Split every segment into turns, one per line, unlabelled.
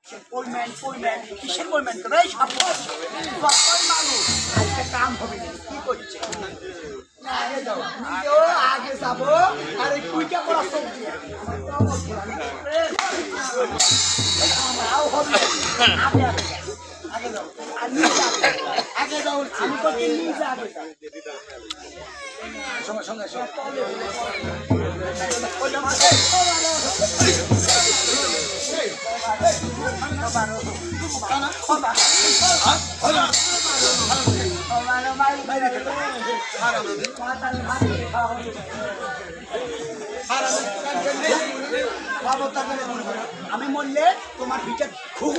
কিসের পরিমাণ করে মানুষ আজকে কাম হবে না কি করছে আগে যাবো আর এই কুইটা করা সবজি আমরাও হবে আগে যাও আগে যাও আমি তো নিজে আগে যাও সঙ্গে সঙ্গে আমি মরলে তোমার ভিতরে খুব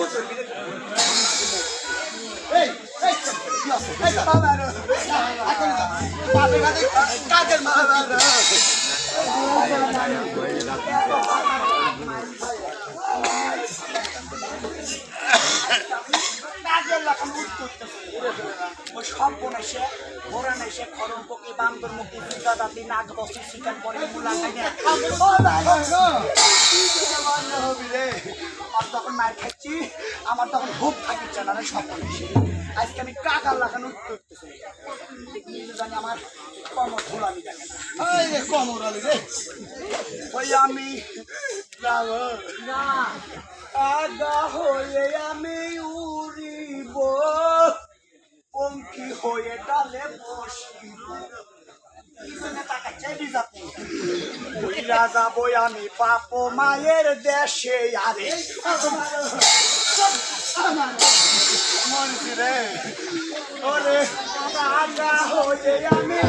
কাজের সব বনেছে ওরা নেছে খরম পকি বান্দর মুখী দুর্গা দাঁতি নাক বসি শিকার পরে আর তখন মার খাচ্ছি আমার তখন ভোগ থাকিচ্ছে না সব বনেছে আজকে আমি কাকার লাগানো করতেছি জানি আমার কমর ধুলামি দেখে না কমর আলি রে ওই আমি আগা হয়ে আমি উড়িব পঙ্কি হয়ে ডালে বসিব যাবো আমি বাপ মায়ের দেশে আরে মনছি রে ওরে আগা হয়ে আমি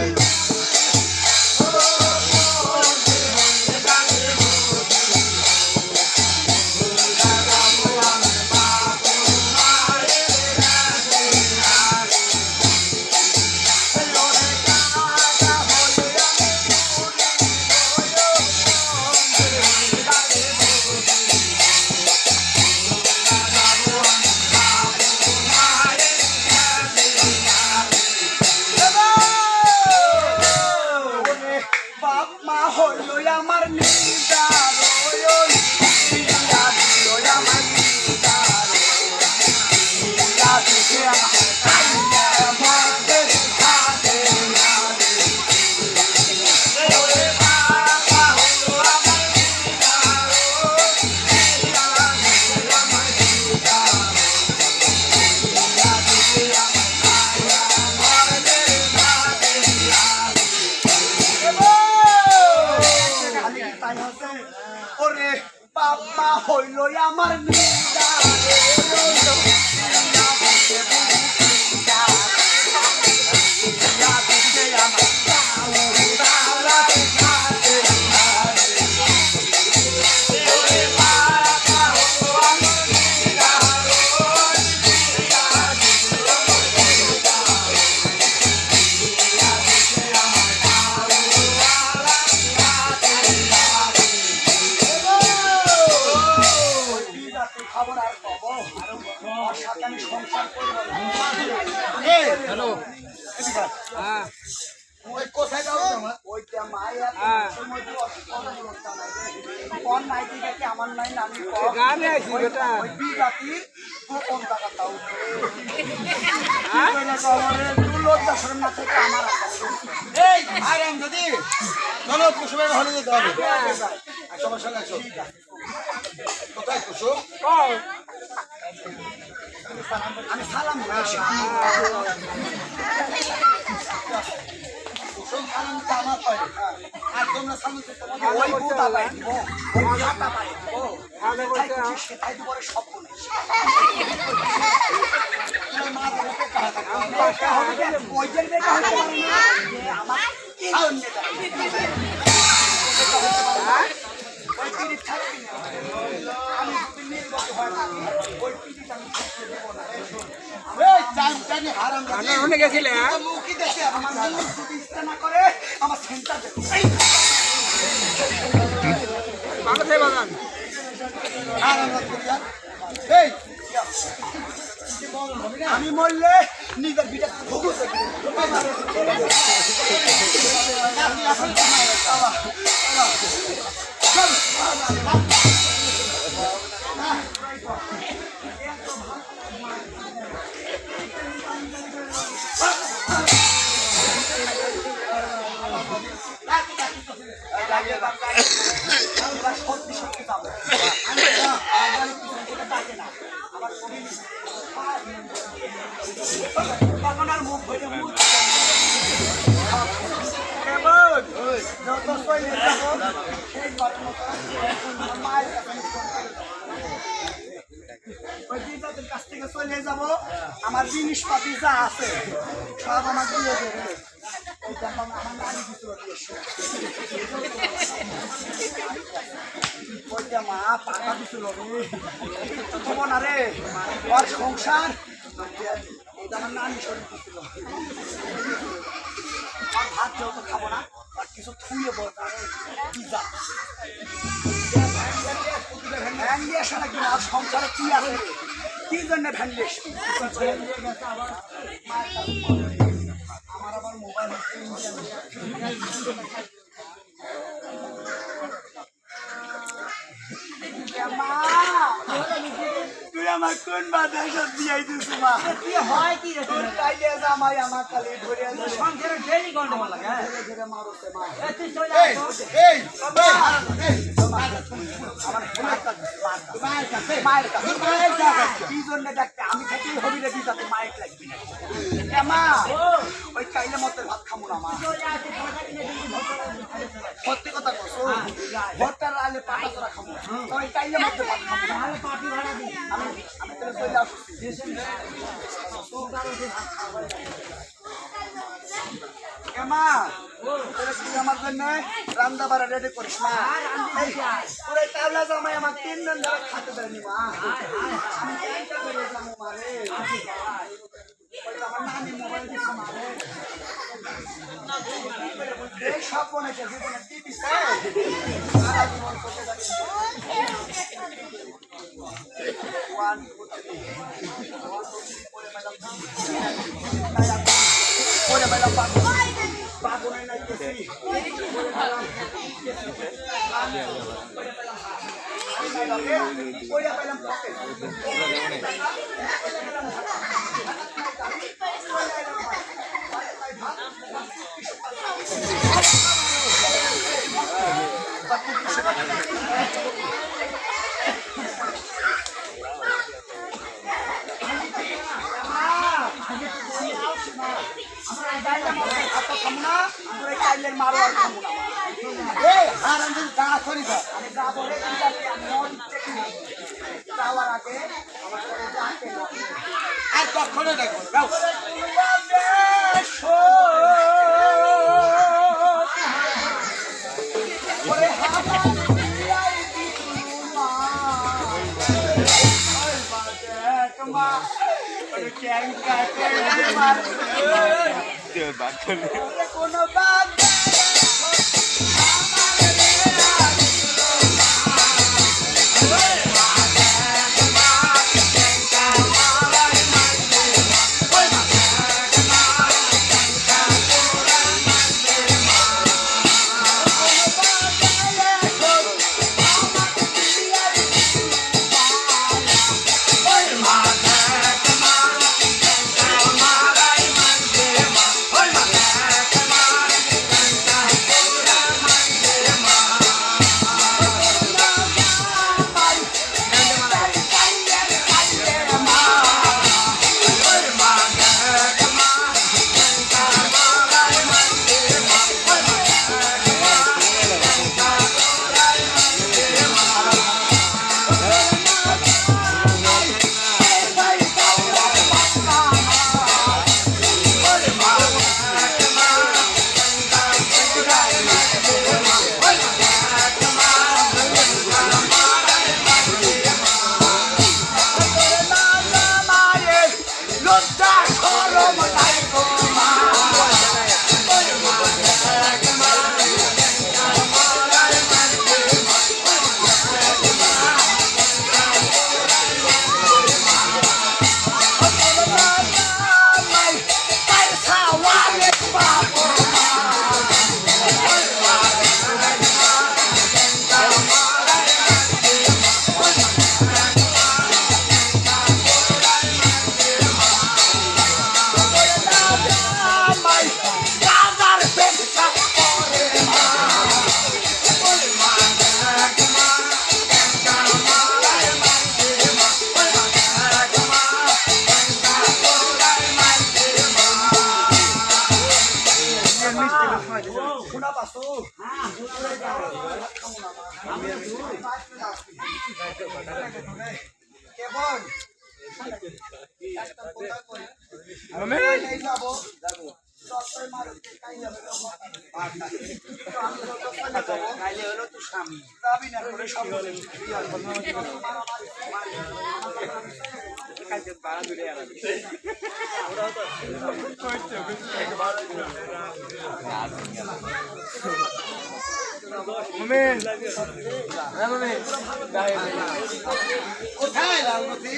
বাবা হইল আমার কোথায় যাও ওইটা মায়ের কোন নাইটিটা কি আমার নাই আমি গানে আইছি বেটা ওই বিজাতির কোন টাকাটা উঠে তুই লজ্জা শরম না থেকে আমার এই আরাম যদি চলো কুসুমের হলে যেতে হবে সবার সঙ্গে আসো কোথায় কুসুম আমি সালাম আমার পাই আর তোমরা সামনে ওই পুতা পাই ওই হাতা পাই সেটাই তো পরে সব বলে ওই জন্য আমার ওই পিড়ি থাকবি না আমি নির্গত হয় না ওই পিড়িটা আমি থাকতে দেবো না আমি মরলে নিজের বিটা ভোগ সত্যি সত্যি যাবো ডাকে না আমার তখন আর মুখ হইলে মুখ কাছ থেকে চলে যাব আমার জিনিসপাতি যা আছে সব আমার দিয়ে দেবে আমার নানি কিছু মা পাকা দিছিল খবর না রে ওর সংসার এটা আমার নানি শরীর দিছিল আর ভাত যেহেতু খাবো না আর কিছু থুয়ে বলতে পিজা ভ্যান দিয়ে আসে নাকি আর সংসারে কি আছে কি জন্য ভ্যান দিয়ে আমার আবার মোবাইল তুই আমার কোন বাধায় সব দিয়াই দিস মা কি হয় কি রে তোর কাইলে জামাই আমার কালে ধরে সংসারে ডেলি গন্ডগোল লাগে ধরে মারোতে মা তুই চলে এই আমার মায়ের কাছে কি জন্য ডাকতে আমি থেকেই হবি রে দিতে মায়ের লাগবি না মা ওই কাইলে মতের ভাত খামু না মা সত্যি কথা কছো ভোটটার আলে পাটা তোরা খামু ওই কাইলে মতের ভাত খামু না আলে পাটি ভাড়া দি আমি তোরে চলে আসছি মা আমার জন্য রান্না বাড়া রেডি করিস মা পুরো তাওলা জামাই আমার 3 দিন ধরে খাতে দেয়নি মা আমি কেনটা করে যাবো মারে আমার নানি মোবাইল দিছে মারে এই সব বনেছে জীবনে কি দিছে সারা জীবন করতে যাচ্ছি 1 2 3 পরে মেলা পাগল নাই গেছি পরে পেলাম পকেট মারো আর খাবো না আর আমি যা করি আমি যা বলে যাওয়ার আগে আর কখনো দেখো কোনো বাদ আসো কেমন যাবো যাবি না করে সব কোথায় লালমতি